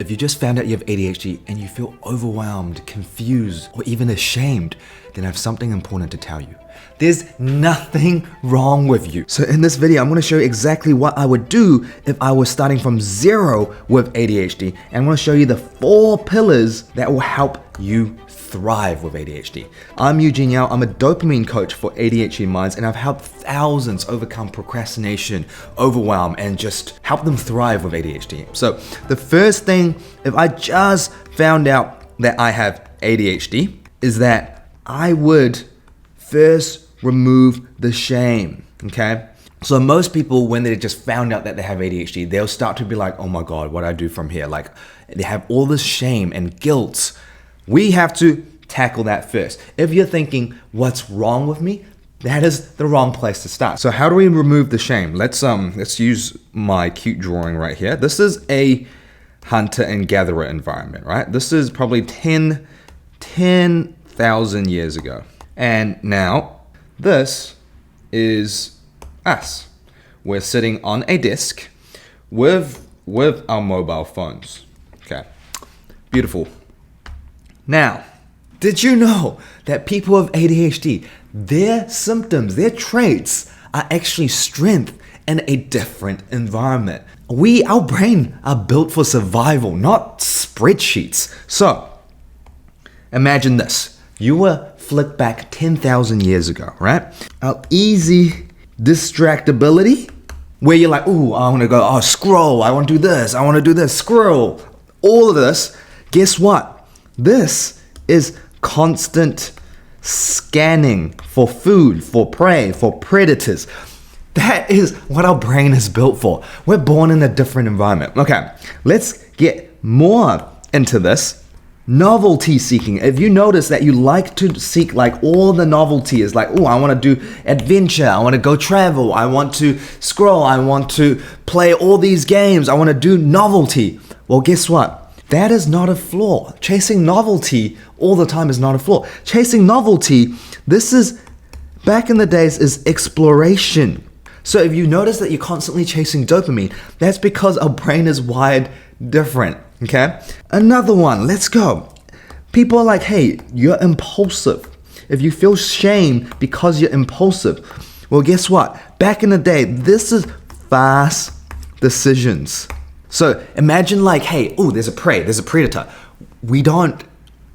If you just found out you have ADHD and you feel overwhelmed, confused, or even ashamed, then I have something important to tell you. There's nothing wrong with you. So in this video, I'm going to show you exactly what I would do if I was starting from zero with ADHD. And I'm going to show you the 4 pillars that will help you thrive with ADHD. I'm Eugene Yao. I'm a dopamine coach for ADHD minds, and I've helped thousands overcome procrastination, overwhelm, and just help them thrive with ADHD. So the first thing, if I just found out that I have ADHD, is that I would first remove the shame, okay? So most people, when they just found out that they have ADHD, they'll start to be like, oh my God, what do I do from here? Like, they have all this shame and guilt. We have to tackle that first. If you're thinking, what's wrong with me? That is the wrong place to start. So how do we remove the shame? Let's use my cute drawing right here. This is a hunter and gatherer environment, right? This is probably 10,000 years ago. And now this is us. We're sitting on a desk with our mobile phones. Okay, beautiful. Now, did you know that people with ADHD, their symptoms, their traits are actually strength in a different environment? Our brain are built for survival, not spreadsheets. So, imagine this. You were flicked back 10,000 years ago, right? Our easy distractibility, where you're like, ooh, I want to go, scroll, I want to do this, scroll. All of this, guess what? This is constant scanning for food, for prey, for predators. That is what our brain is built for. We're born in a different environment. Okay, let's get more into this. Novelty seeking. If you notice that you like to seek like all the novelty is like, oh, I want to do adventure, I want to go travel, I want to scroll, I want to play all these games, I want to do novelty. Well, guess what? That is not a flaw. Chasing novelty all the time is not a flaw. Chasing novelty, this is, back in the days, is exploration. So if you notice that you're constantly chasing dopamine, that's because our brain is wired different, okay? Another one, let's go. People are like, hey, you're impulsive. If you feel shame because you're impulsive, well, guess what? Back in the day, this is fast decisions. So imagine like, hey, oh, there's a prey, there's a predator. It's not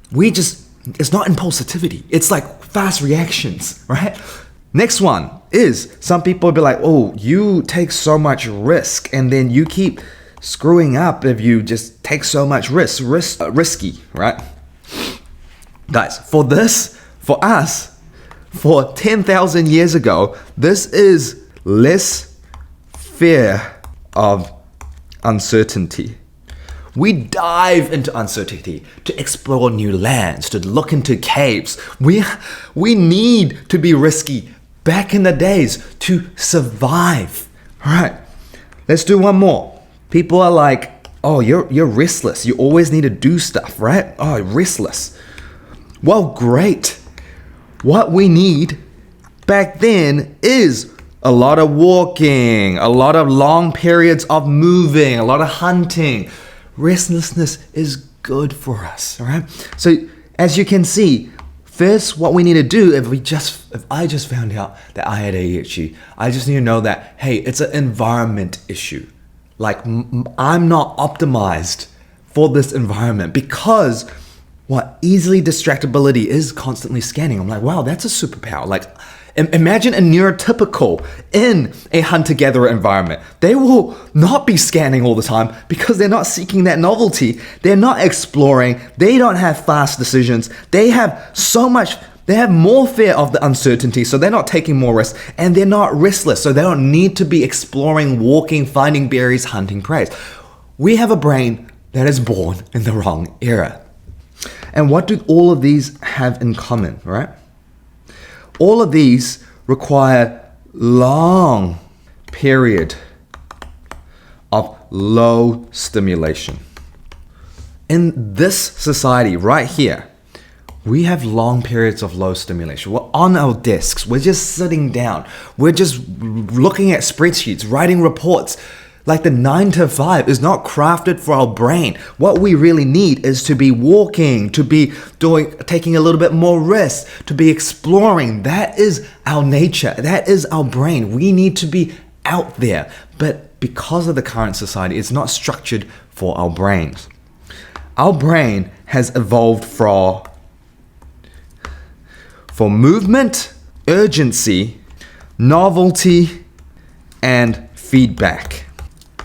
impulsivity. It's like fast reactions, right? Next one is, some people will be like, oh, you take so much risk and then you keep screwing up if you just take so much risky, right? Guys, for us, for 10,000 years ago, this is less fear of uncertainty. We dive into uncertainty to explore new lands, to look into caves. We need to be risky back in the days to survive. All right, let's do one more. People are like, oh, you're restless. You always need to do stuff, right? Oh, restless. Well, great. What we need back then is a lot of walking, a lot of long periods of moving, a lot of hunting. Restlessness is good for us, all right? So as you can see, first what we need to do, if I just found out that I had ADHD, I just need to know that, hey, it's an environment issue. Like, I'm not optimized for this environment because easily distractibility is constantly scanning. I'm like, wow, that's a superpower. Like, imagine a neurotypical in a hunter-gatherer environment. They will not be scanning all the time because they're not seeking that novelty. They're not exploring. They don't have fast decisions. They have more fear of the uncertainty, so they're not taking more risks, and they're not restless, so they don't need to be exploring, walking, finding berries, hunting prey. We have a brain that is born in the wrong era. And what do all of these have in common, right? All of these require long period of low stimulation. In this society right here, we have long periods of low stimulation. We're on our desks. We're just sitting down. We're just looking at spreadsheets, writing reports. Like the 9 to 5 is not crafted for our brain. What we really need is to be walking, to be taking a little bit more risk, to be exploring. That is our nature. That is our brain. We need to be out there. But because of the current society, it's not structured for our brains. Our brain has evolved for movement, urgency, novelty, and feedback.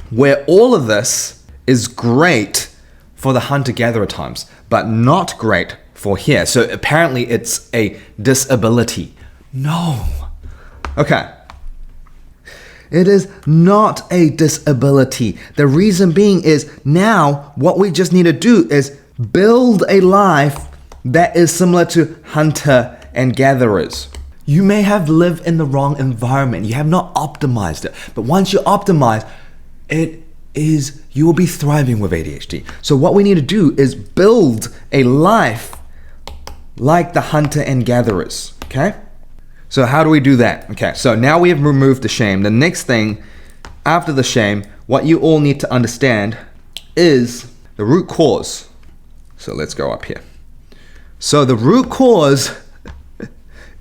Where all of this is great for the hunter-gatherer times, but not great for here. So apparently it's a disability. No. Okay. It is not a disability. The reason being is now what we just need to do is build a life that is similar to hunter and gatherers. You may have lived in the wrong environment. You have not optimized it. But once you optimize, you will be thriving with ADHD. So what we need to do is build a life like the hunter and gatherers, okay? So how do we do that? Okay, so now we have removed the shame. The next thing after the shame, what you all need to understand is the root cause. So let's go up here. So the root cause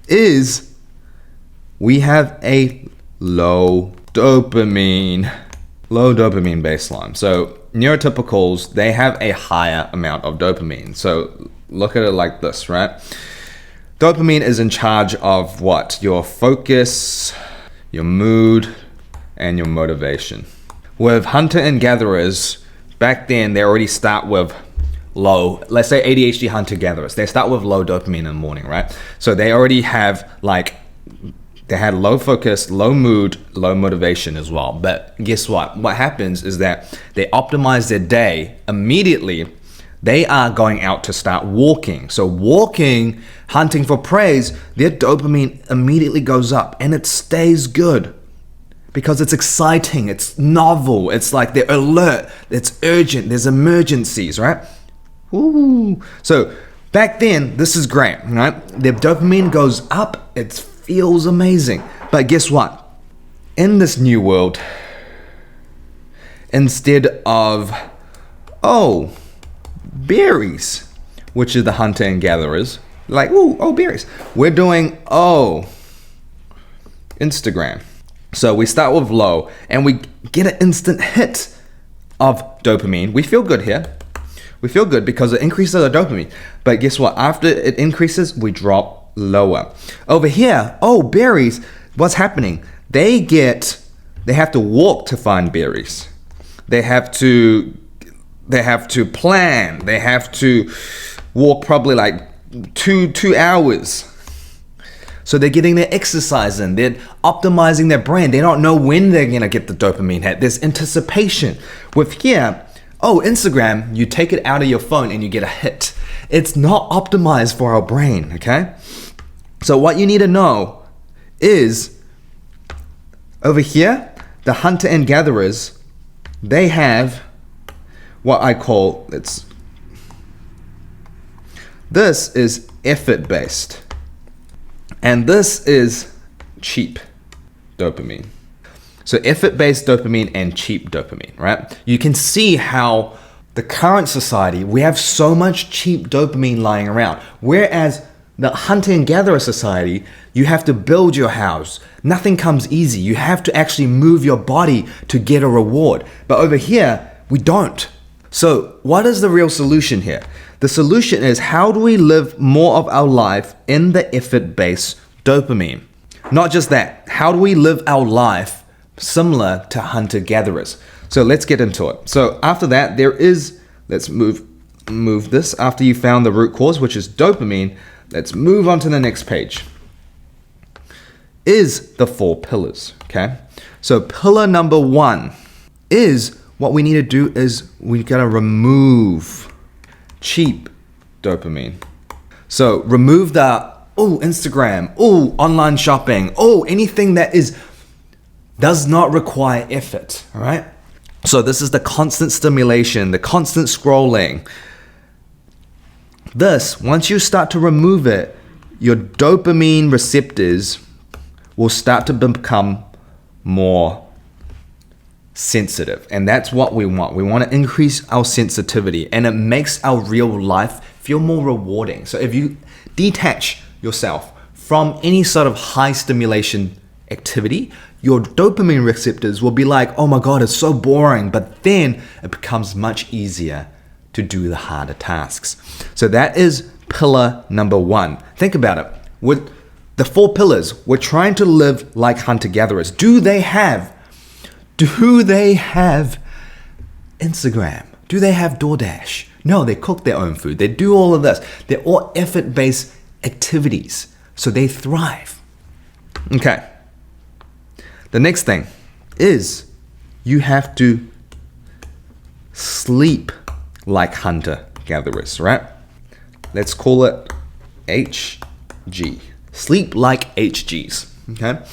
is we have a low dopamine baseline. So neurotypicals, they have a higher amount of dopamine. So look at it like this, right? Dopamine is in charge of what? Your focus, your mood, and your motivation. With hunter and gatherers, back then they already start with low, let's say ADHD hunter gatherers, they start with low dopamine in the morning, right? So they already have they had low focus, low mood, low motivation as well. But guess what? What happens is that they optimize their day immediately. They are going out to start walking. So walking, hunting for praise, their dopamine immediately goes up and it stays good because it's exciting, it's novel, it's like they're alert, it's urgent, there's emergencies, right? Ooh. So back then, this is great, right? Their dopamine goes up, it feels amazing. But guess what? In this new world, instead of, berries, which is the hunter and gatherers, like, berries. We're doing, Instagram. So we start with low and we get an instant hit of dopamine. We feel good here. We feel good because it increases our dopamine. But guess what? After it increases, we drop lower. Over here, berries, what's happening? They have to walk to find berries. They have to plan. They have to walk probably like two hours. So they're getting their exercise in. They're optimizing their brain. They don't know when they're going to get the dopamine hit. There's anticipation. With here, Instagram, you take it out of your phone and you get a hit. It's not optimized for our brain, okay? So what you need to know is over here, the hunter and gatherers, they have what I call, this is effort-based. And this is cheap dopamine. So effort-based dopamine and cheap dopamine, right? You can see how the current society, we have so much cheap dopamine lying around. Whereas the hunter and gatherer society, you have to build your house. Nothing comes easy. You have to actually move your body to get a reward. But over here, we don't. So what is the real solution here? The solution is, how do we live more of our life in the effort-based dopamine? Not just that, how do we live our life similar to hunter-gatherers? So let's get into it. So after that, let's move this. After you found the root cause, which is dopamine, let's move on to the next page. Is the 4 pillars, okay? So pillar number 1 is, what we need to do is we gotta remove cheap dopamine. So remove the Instagram, online shopping, anything that does not require effort, all right? So this is the constant stimulation, the constant scrolling. This, once you start to remove it, your dopamine receptors will start to become more sensitive. And that's what we want. We want to increase our sensitivity, and it makes our real life feel more rewarding. So if you detach yourself from any sort of high stimulation activity, your dopamine receptors will be like, oh my God, it's so boring. But then it becomes much easier to do the harder tasks. So that is pillar number 1. Think about it. With the 4 pillars, we're trying to live like hunter-gatherers. Do they have Instagram? Do they have DoorDash? No, they cook their own food. They do all of this. They're all effort-based activities. So they thrive. Okay. The next thing is you have to sleep like hunter-gatherers, right? Let's call it HG. Sleep like HGs, okay?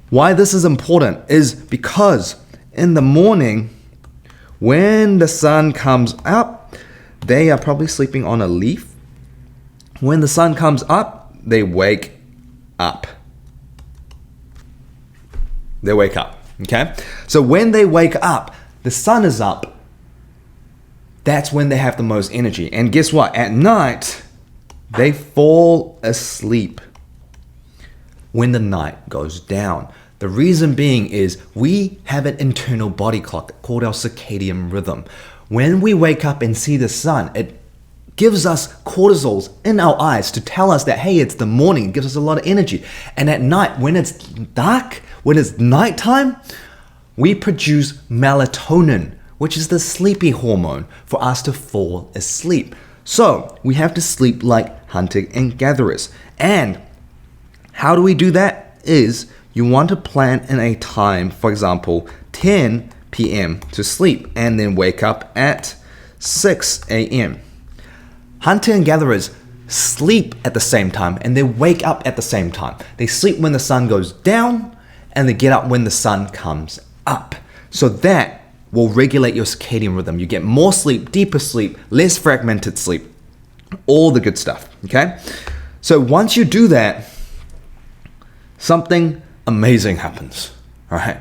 Why this is important is because in the morning, when the sun comes up, they are probably sleeping on a leaf. When the sun comes up, they wake up. They wake up, okay? So when they wake up, the sun is up. That's when they have the most energy. And guess what? At night, they fall asleep when the night goes down. The reason being is we have an internal body clock called our circadian rhythm. When we wake up and see the sun, it gives us cortisols in our eyes to tell us that, hey, it's the morning. It gives us a lot of energy. And at night, when it's dark, when it's nighttime, we produce melatonin, which is the sleepy hormone for us to fall asleep. So we have to sleep like hunter and gatherers. And how do we do that? Is you want to plan in a time, for example, 10 p.m. to sleep and then wake up at 6 a.m. Hunter and gatherers sleep at the same time and they wake up at the same time. They sleep when the sun goes down and they get up when the sun comes up. So that will regulate your circadian rhythm. You get more sleep, deeper sleep, less fragmented sleep, all the good stuff, okay? So once you do that, something amazing happens, all right?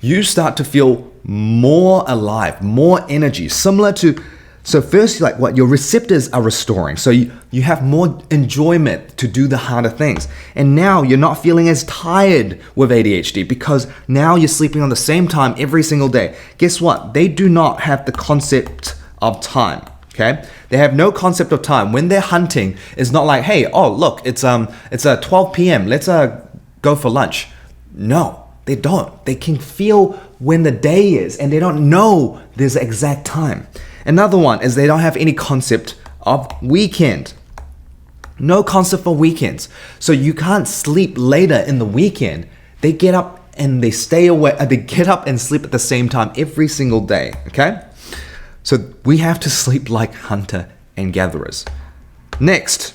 You start to feel more alive, more energy, similar to, so first, like what your receptors are restoring. So you have more enjoyment to do the harder things. And now you're not feeling as tired with ADHD because now you're sleeping on the same time every single day. Guess what? They do not have the concept of time, okay? They have no concept of time. When they're hunting, it's not like, hey, oh, look, it's 12 p.m. Let's go for lunch. No, they don't. They can feel when the day is and they don't know there's an exact time. Another one is they don't have any concept of weekend. No concept for weekends. So you can't sleep later in the weekend. They get up and they stay awake. They get up and sleep at the same time every single day, okay? So we have to sleep like hunter and gatherers. Next,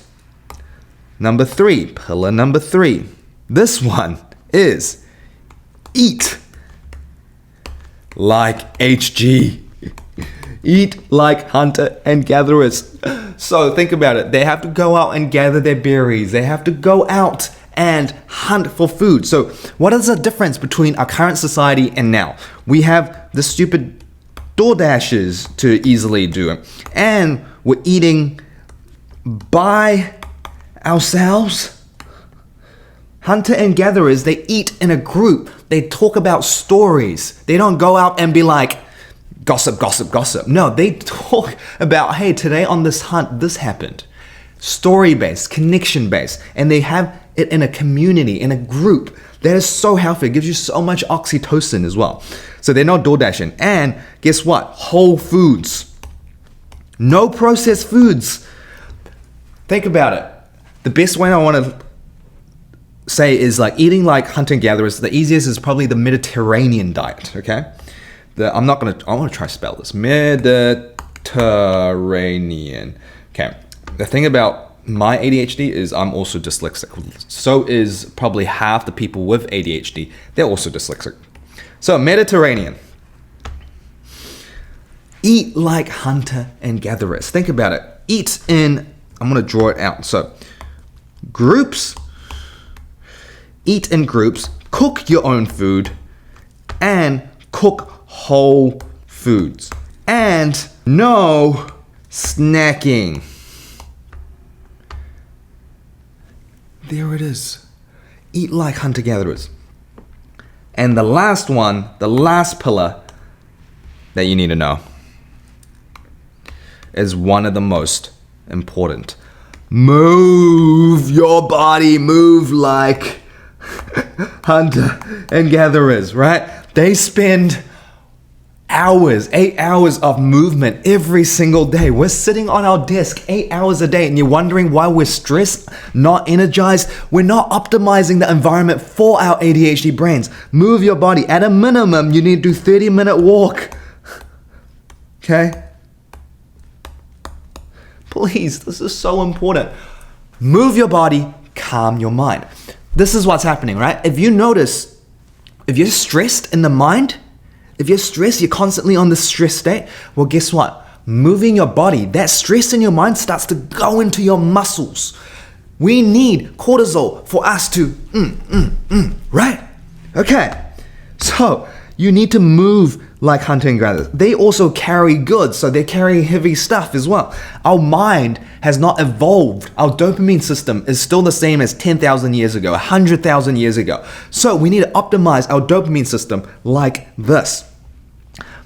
pillar number 3. This one is eat like HG. Eat like hunter and gatherers. So think about it. They have to go out and gather their berries. They have to go out and hunt for food. So what is the difference between our current society and now? We have the stupid DoorDashes to easily do it. And we're eating by ourselves. Hunter and gatherers, they eat in a group. They talk about stories. They don't go out and be like, gossip. No, they talk about, hey, today on this hunt, this happened. Story-based, connection-based. And they have it in a community, in a group. That is so healthy. It gives you so much oxytocin as well. So they're not door dashing. And guess what? Whole foods. No processed foods. Think about it. The best way I want to say is like eating like hunter gatherers. The easiest is probably the Mediterranean diet, okay? I want to try to spell this. Mediterranean. Okay. The thing about my ADHD is I'm also dyslexic. So is probably half the people with ADHD. They're also dyslexic. So Mediterranean. Eat like hunter and gatherers. Think about it. Eat in, I'm going to draw it out. So groups. Eat in groups. Cook your own food. And cook whole foods. And no snacking. There it is. Eat like hunter-gatherers. And the last one, the last pillar that you need to know is one of the most important. Move your body, move like hunter and gatherers, right? They spend hours, 8 hours of movement every single day. We're sitting on our desk 8 hours a day and you're wondering why we're stressed, not energized. We're not optimizing the environment for our ADHD brains. Move your body. At a minimum, you need to do 30-minute walk. Okay? Please, this is so important. Move your body, calm your mind. This is what's happening, right? If you notice, if you're stressed in the mind, if you're stressed, you're constantly on this stress state, well, guess what? Moving your body, that stress in your mind starts to go into your muscles. We need cortisol for us to, right? Okay, so you need to move like hunter and gatherers. They also carry goods, so they're carrying heavy stuff as well. Our mind has not evolved. Our dopamine system is still the same as 10,000 years ago, 100,000 years ago. So we need to optimize our dopamine system like this.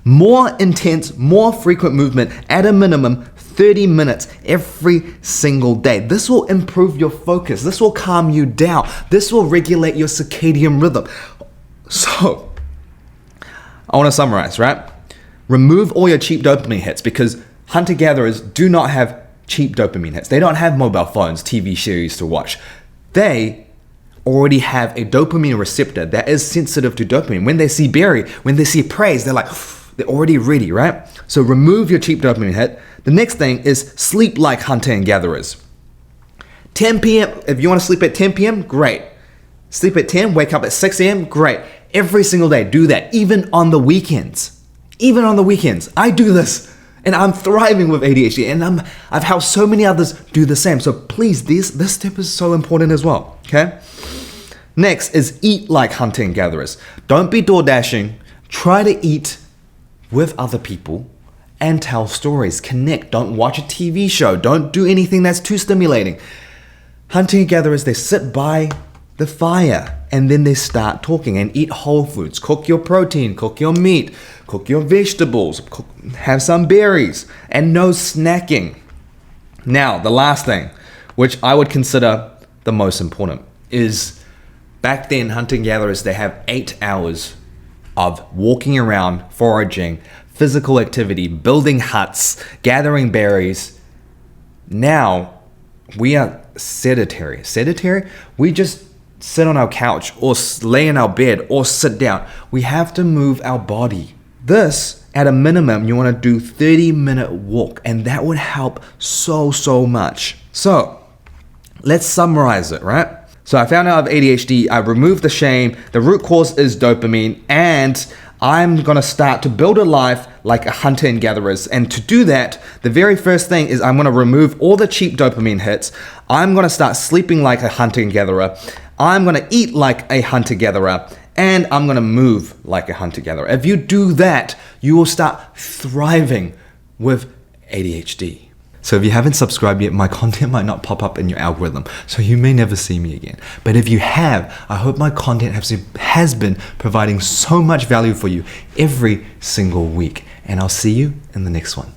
More intense, more frequent movement at a minimum 30 minutes every single day. This will improve your focus. This will calm you down. This will regulate your circadian rhythm. So, I want to summarize, right? Remove all your cheap dopamine hits because hunter-gatherers do not have cheap dopamine hits. They don't have mobile phones, TV series to watch. They already have a dopamine receptor that is sensitive to dopamine. When they see berry, when they see praise, they're like, they're already ready, right? So remove your cheap dopamine hit. The next thing is sleep like hunter and gatherers. 10 p.m., if you want to sleep at 10 p.m., great. Sleep at 10, wake up at 6 a.m., great. Every single day, do that, even on the weekends. Even on the weekends. I do this, and I'm thriving with ADHD, and I've helped so many others do the same. So please, this step is so important as well, okay? Next is eat like hunter and gatherers. Don't be door dashing. Try to eat with other people and tell stories. Connect. Don't watch a TV show. Don't do anything that's too stimulating. Hunter and gatherers, they sit by the fire and then they start talking and eat whole foods. Cook your protein, cook your meat, cook your vegetables, have some berries, and no snacking. Now, the last thing, which I would consider the most important, is back then, hunter-gatherers, they have 8 hours of walking around, foraging, physical activity, building huts, gathering berries. Now, we are sedentary. Sedentary? We just sit on our couch or lay in our bed or sit down. We have to move our body. This, at a minimum, you want to do 30-minute walk, and that would help so much. So, let's summarize it, right? So I found out I have ADHD, I removed the shame, the root cause is dopamine, and I'm gonna start to build a life like a hunter and gatherers. And to do that, the very first thing is I'm gonna remove all the cheap dopamine hits. I'm gonna start sleeping like a hunter and gatherer. I'm gonna eat like a hunter gatherer, and I'm gonna move like a hunter gatherer. If you do that, you will start thriving with ADHD. So if you haven't subscribed yet, my content might not pop up in your algorithm, so you may never see me again. But if you have, I hope my content has been providing so much value for you every single week. And I'll see you in the next one.